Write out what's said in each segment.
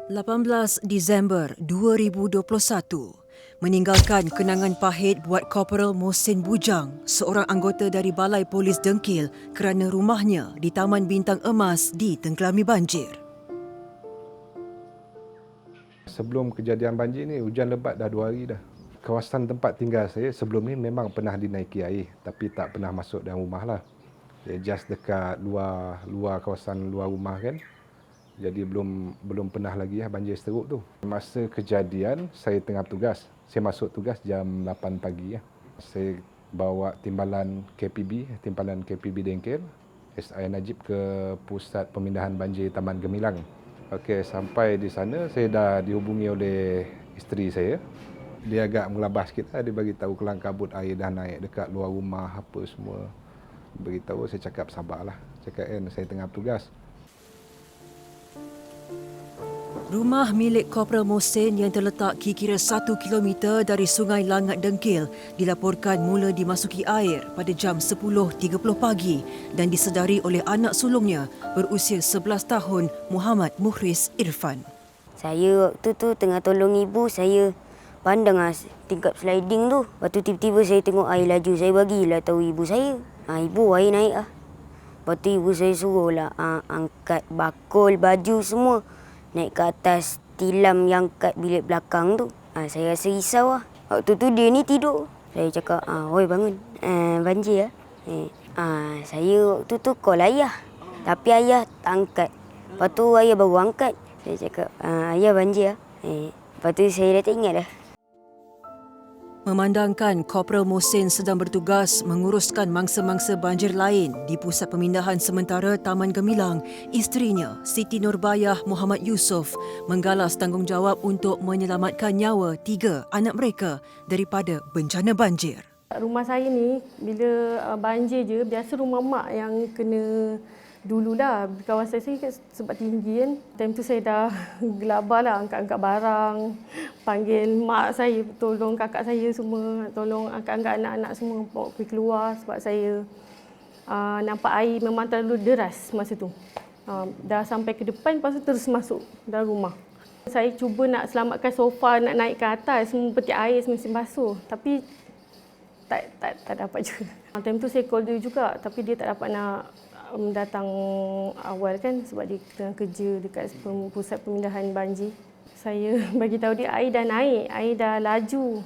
18 Disember 2021 meninggalkan kenangan pahit buat Korporal Mohsin Bujang, seorang anggota dari Balai Polis Dengkil kerana rumahnya di Taman Bintang Emas ditenggelami banjir. Sebelum kejadian banjir ni, hujan lebat dah 2 hari dah. Kawasan tempat tinggal saya sebelum ni memang pernah dinaiki air, tapi tak pernah masuk dalam rumah lah. Just dekat luar kawasan luar rumah kan. Jadi belum pernah lagi banjir seteruk tu. Masa kejadian saya tengah tugas. Saya masuk tugas jam 8 pagi. Saya bawa timbalan KPB Dengkil, SI Najib ke Pusat Pemindahan Banjir Taman Gemilang. Okey, sampai di sana saya dah dihubungi oleh isteri saya. Dia agak mengelabas sikit lah. Dia bagi tahu kelang kabut air dah naik dekat luar rumah apa semua. Beritahu, saya cakap sabarlah. Cakap saya tengah tugas. Rumah milik Korporal Mohsin yang terletak kira-kira 1 kilometer dari Sungai Langat Dengkil dilaporkan mula dimasuki air pada jam 10.30 pagi dan disedari oleh anak sulungnya berusia 11 tahun Muhammad Muhriz Irfan. Saya waktu tu tengah tolong ibu, saya pandang tingkap sliding tu. Lepas tu tiba-tiba saya tengok air laju, saya bagilah tahu ibu saya. Ibu, air naik lah. Lepas tu ibu saya suruhlah angkat bakul, baju semua. Naik ke atas tilam yang kat bilik belakang tu. Saya rasa risau lah. Waktu tu dia ni tidur. Saya cakap, oi bangun, banjir lah. Saya waktu tu call ayah. Tapi ayah tak angkat. Lepas tu ayah baru angkat. Saya cakap, ayah banjir lah. Lepas tu saya dah tak ingat dah. Memandangkan Korporal Mohsin sedang bertugas menguruskan mangsa-mangsa banjir lain di Pusat Pemindahan Sementara Taman Gemilang, isterinya Siti Nurbayah Muhammad Yusof menggalas tanggungjawab untuk menyelamatkan nyawa 3 anak mereka daripada bencana banjir. Rumah saya ni bila banjir je, biasa rumah mak yang kena dululah. Kawasan saya kan sebab tinggi kan. Time tu saya dah gelabarlah angkat-angkat barang, panggil mak saya, tolong kakak saya semua, tolong angkat-angkat anak-anak semua bawa pergi keluar sebab saya nampak air memang terlalu deras masa tu. Dah sampai ke depan, lepas tu terus masuk dalam rumah. Saya cuba nak selamatkan sofa, nak naik ke atas, semua peti air, mesin basuh. Tapi tak dapat juga. Time tu saya call dia juga, tapi dia tak dapat nak datang awal kan sebab dia tengah kerja dekat Pusat Pemindahan Banjir. Saya bagi tahu dia air dah naik, air dah laju.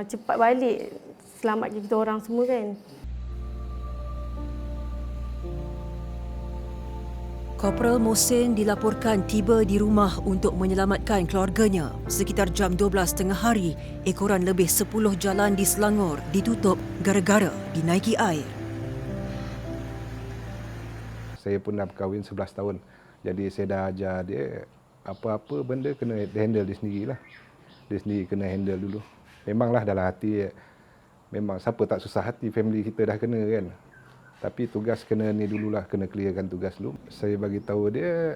Cepat balik, selamatkan kita orang semua kan. Korporal Mohsin dilaporkan tiba di rumah untuk menyelamatkan keluarganya. Sekitar jam 12.30 hari, ekoran lebih 10 jalan di Selangor ditutup gara-gara dinaiki air. Saya pun dah berkahwin 11 tahun. Jadi saya dah ajar dia apa-apa benda kena handle dia sendirilah. Dia sendiri kena handle dulu. Memanglah dalam hati, memang siapa tak susah hati, family kita dah kena kan. Tapi tugas kena ni dululah, kena clearkan tugas dulu. Saya bagi tahu dia,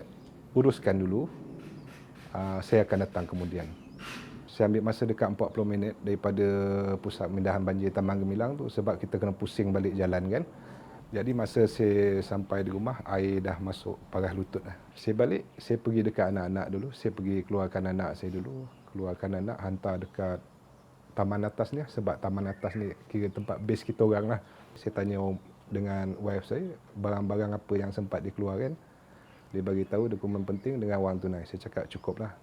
uruskan dulu. Saya akan datang kemudian. Saya ambil masa dekat 40 minit daripada Pusat Pemindahan Banjir Taman Gemilang tu sebab kita kena pusing balik jalan kan. Jadi masa saya sampai di rumah, air dah masuk paras lutut dah. Saya balik, saya pergi dekat anak-anak dulu. Saya pergi keluarkan anak saya dulu. Keluarkan anak, hantar dekat taman atas ni. Sebab taman atas ni kira tempat base kita orang lah. Saya tanya dengan wife saya, barang-barang apa yang sempat dikeluarkan. Dia bagi tahu dokumen penting dengan wang tunai. Saya cakap cukup lah.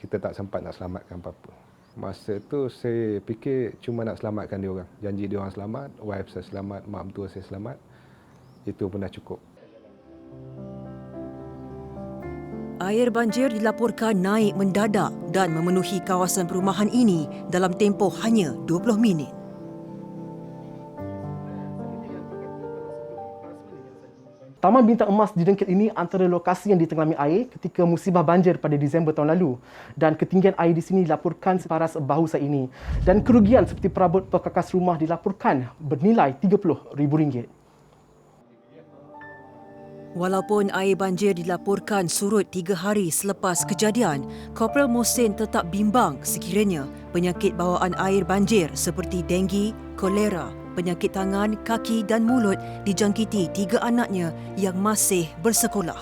Kita tak sempat nak selamatkan apa-apa. Masa tu saya fikir cuma nak selamatkan dia orang. Janji dia orang selamat, wife saya selamat, mak mentua saya selamat. Itu pun dah cukup. Air banjir dilaporkan naik mendadak dan memenuhi kawasan perumahan ini dalam tempoh hanya 20 minit. Taman Bintang Emas di Dengkil ini antara lokasi yang ditenggelami air ketika musibah banjir pada Disember tahun lalu. Dan ketinggian air di sini dilaporkan separas bahu saya ini. Dan kerugian seperti perabot perkakas rumah dilaporkan bernilai RM30,000. Walaupun air banjir dilaporkan surut 3 hari selepas kejadian, Korporal Mohsin tetap bimbang sekiranya penyakit bawaan air banjir seperti denggi, kolera, penyakit tangan, kaki dan mulut dijangkiti 3 anaknya yang masih bersekolah.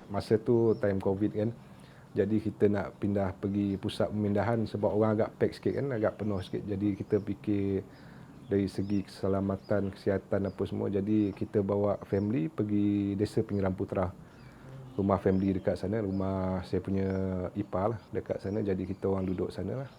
masa tu time COVID kan. Jadi kita nak pindah pergi pusat pemindahan sebab orang agak pack sikit kan, agak penuh sikit. Jadi kita fikir dari segi keselamatan, kesihatan apa semua. Jadi kita bawa family pergi Desa Pinggiran Putra. Rumah family dekat sana, rumah saya punya ipar lah dekat sana. Jadi kita orang duduk sana lah.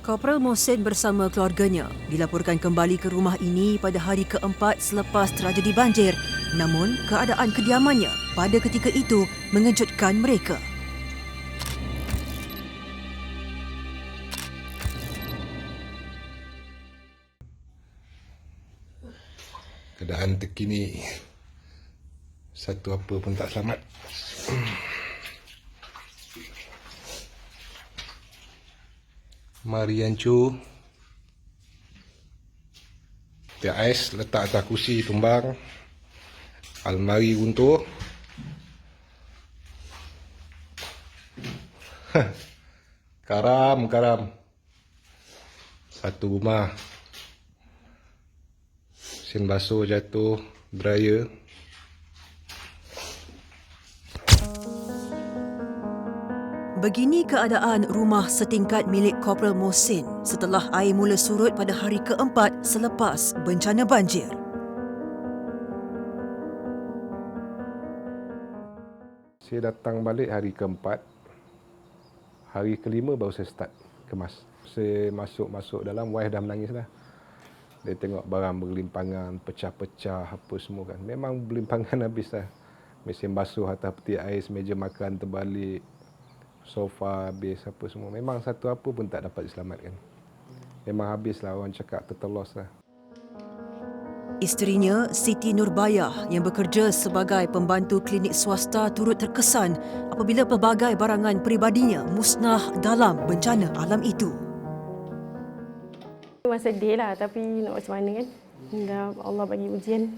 Korporal Mohsin bersama keluarganya dilaporkan kembali ke rumah ini pada hari keempat selepas tragedi banjir. Namun, keadaan kediamannya pada ketika itu mengejutkan mereka. Keadaan terkini, satu apa pun tak selamat. Mari hancur. Tiap ais letak atas kursi tumbang. Almari runtuh. Karam. Satu rumah. Mesin basuh jatuh, dryer. Begini keadaan rumah setingkat milik Korporal Mohsin setelah air mula surut pada hari keempat selepas bencana banjir. Saya datang balik hari keempat. Hari kelima baru saya start kemas. Saya masuk dalam, wife dah menangis dah. Dia tengok barang bergelimpangan, pecah-pecah apa semua kan. Memang bergelimpangan habis dah. Mesin basuh atas peti ais, meja makan terbalik, sofa habis apa semua. Memang satu apa pun tak dapat diselamatkan. Memang habislah, orang cakap tertelos lah. Isterinya, Siti Nurbayah yang bekerja sebagai pembantu klinik swasta turut terkesan apabila pelbagai barangan peribadinya musnah dalam bencana alam itu. Memang sedih lah, tapi nak macam mana kan. Dah Allah bagi ujian.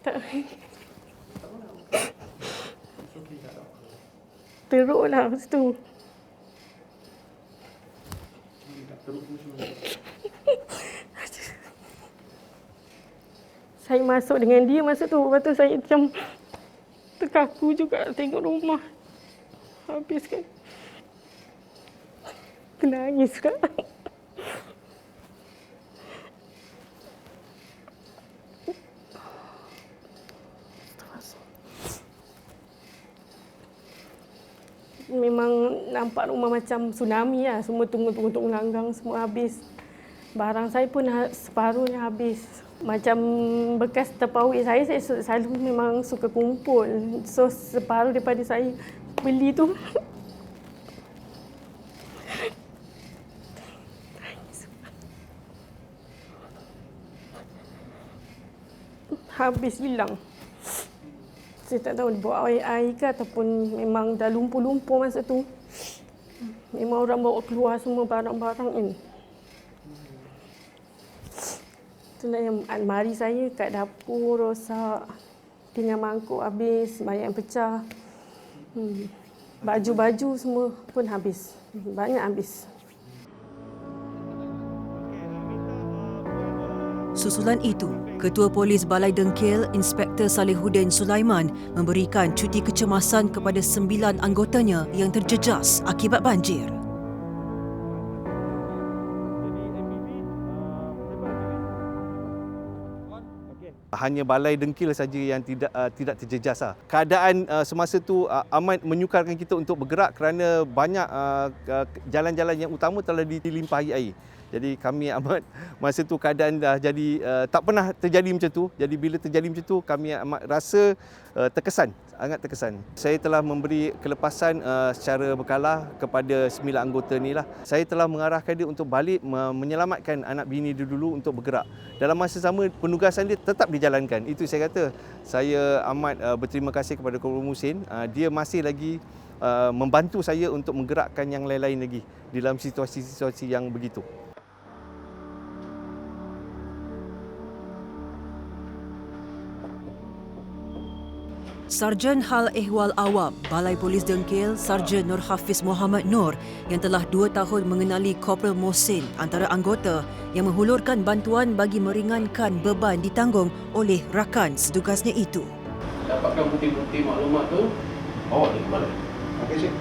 Tak. Teruk lah masa tu. Saya masuk dengan dia masa tu. Lepas tu saya macam terkaku juga tengok rumah. Habis kan. Nangis kak. Memang nampak rumah macam tsunami lah. Semua tunggu-tunggu langgang, semua habis. Barang saya pun separuhnya habis. Macam bekas terpaut saya selalu memang suka kumpul. So separuh daripada saya beli tu. Habis hilang. Saya tak tahu dibawa air ke ataupun memang dah lumpur-lumpur masa tu. Memang orang bawa keluar semua barang-barang ini. Itulah yang almari saya kat dapur rosak. Pinggan mangkuk habis, banyak yang pecah. Baju-baju semua pun habis. Banyak habis. Susulan itu, Ketua Polis Balai Dengkil Inspektor Salihuddin Sulaiman memberikan cuti kecemasan kepada 9 anggotanya yang terjejas akibat banjir. Hanya Balai Dengkil saja yang tidak terjejas. Keadaan semasa tu amat menyukarkan kita untuk bergerak kerana banyak jalan-jalan yang utama telah dilimpahi air. Jadi kami amat masa tu keadaan dah jadi tak pernah terjadi macam tu. Jadi bila terjadi macam tu kami amat rasa terkesan, sangat terkesan. Saya telah memberi kelepasan secara berkala kepada 9 anggota ni lah. Saya telah mengarahkan dia untuk balik menyelamatkan anak bini dia dulu untuk bergerak. Dalam masa sama penugasan dia tetap dijalankan. Itu saya kata. Saya amat berterima kasih kepada Korporal Mohsin. Dia masih lagi membantu saya untuk menggerakkan yang lain-lain lagi dalam situasi-situasi yang begitu. Sarjan Hal Ehwal Awam, Balai Polis Dengkil, Sarjan Nur Hafiz Muhammad Nur yang telah 2 tahun mengenali Korporal Mohsin antara anggota yang menghulurkan bantuan bagi meringankan beban ditanggung oleh rakan setugasnya itu. Dapatkan bukti-bukti maklumat tu, bawa dia ke balai. Okey, Cik.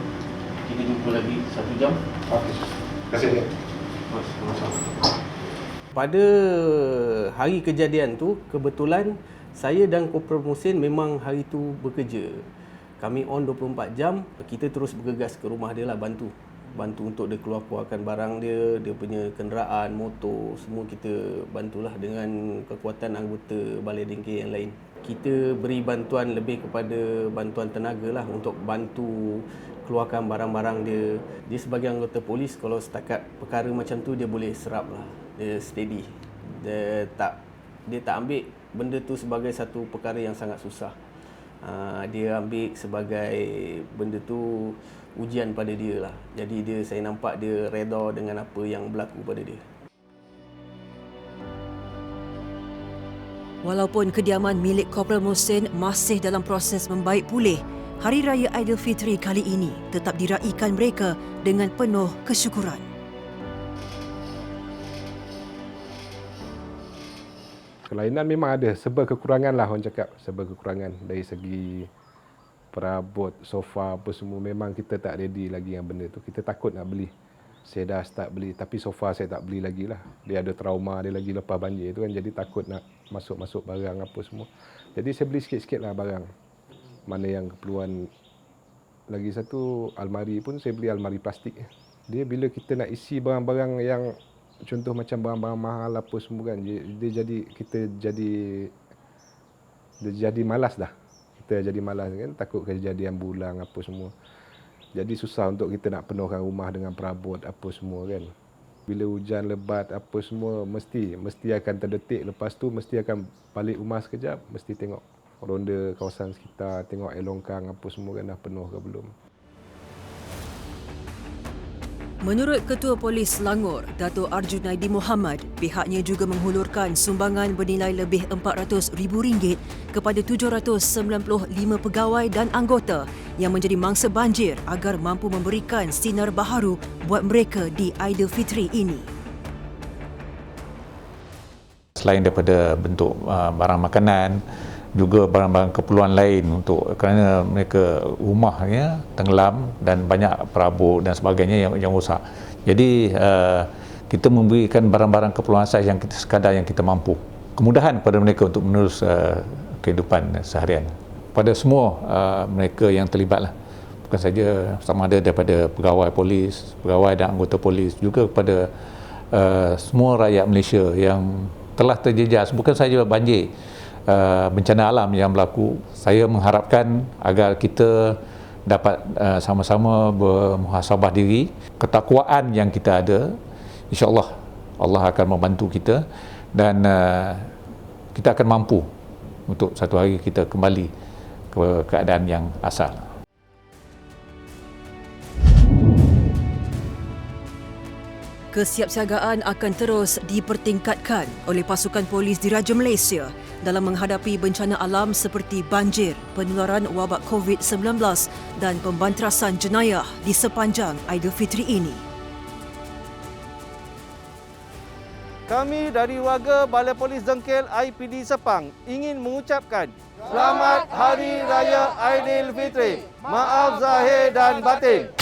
Kita jumpa lagi 1 jam. Okey, Cik. Terima kasih, Cik. Pada hari kejadian tu, kebetulan saya dan Korporal Mohsin memang hari tu bekerja. Kami on 24 jam, kita terus bergegas ke rumah dia lah bantu untuk dia keluarkan barang dia punya kenderaan, motor, semua kita bantulah dengan kekuatan anggota Balai Dengkil yang lain. Kita beri bantuan lebih kepada bantuan tenaga lah untuk bantu keluarkan barang-barang dia. Dia sebagai anggota polis, kalau setakat perkara macam tu dia boleh serap lah, dia steady. Dia tak ambil benda tu sebagai satu perkara yang sangat susah. Dia ambil sebagai benda tu ujian pada dia lah. Jadi saya nampak dia reda dengan apa yang berlaku pada dia. Walaupun kediaman milik Korporal Mohsin masih dalam proses membaik pulih, Hari Raya Aidilfitri kali ini tetap diraikan mereka dengan penuh kesyukuran. Kelainan memang ada, serba kekurangan lah orang cakap, serba kekurangan dari segi perabot, sofa apa semua. Memang kita tak ready lagi dengan benda tu. Kita takut nak beli. Saya dah start beli, tapi sofa saya tak beli lagi lah. Dia ada trauma dia lagi lepas banjir tu kan, jadi takut nak masuk barang apa semua. Jadi saya beli sikit-sikit lah barang. Mana yang keperluan. Lagi satu, almari pun saya beli almari plastik. Dia bila kita nak isi barang-barang yang contoh macam barang-barang mahal apa semua kan, dia jadi malas dah. Kita jadi malas kan, takut kejadian bulang apa semua. Jadi susah untuk kita nak penuhkan rumah dengan perabot apa semua kan. Bila hujan lebat apa semua mesti akan terdetik, lepas tu mesti akan balik rumah sekejap, mesti tengok ronda kawasan sekitar, tengok air longkang apa semua kan dah penuh ke belum. Menurut Ketua Polis Selangor, Dato' Arjunaidi Muhammad, pihaknya juga menghulurkan sumbangan bernilai lebih RM400,000 kepada 795 pegawai dan anggota yang menjadi mangsa banjir agar mampu memberikan sinar baharu buat mereka di Aidilfitri ini. Selain daripada bentuk barang makanan, juga barang-barang keperluan lain kerana mereka rumahnya tenggelam dan banyak perabot dan sebagainya yang rosak. Jadi kita memberikan barang-barang keperluan asas yang sekadar yang kita mampu. Kemudahan kepada mereka untuk menerus kehidupan seharian. Pada semua mereka yang terlibat lah. Bukan saja sama ada daripada pegawai polis, pegawai dan anggota polis, juga kepada semua rakyat Malaysia yang telah terjejas, bukan saja banjir, bencana alam yang berlaku. Saya mengharapkan agar kita dapat sama-sama bermuhasabah diri. Ketakwaan yang kita ada, insya-Allah Allah akan membantu kita dan kita akan mampu untuk satu hari kita kembali ke keadaan yang asal. Kesiapsiagaan akan terus dipertingkatkan oleh pasukan polis Diraja Malaysia dalam menghadapi bencana alam seperti banjir, penularan wabak COVID-19 dan pembantrasan jenayah di sepanjang Aidilfitri ini. Kami dari warga Balai Polis Dengkil IPD Sepang ingin mengucapkan Selamat Hari Raya Aidilfitri. Maaf zahir dan batin.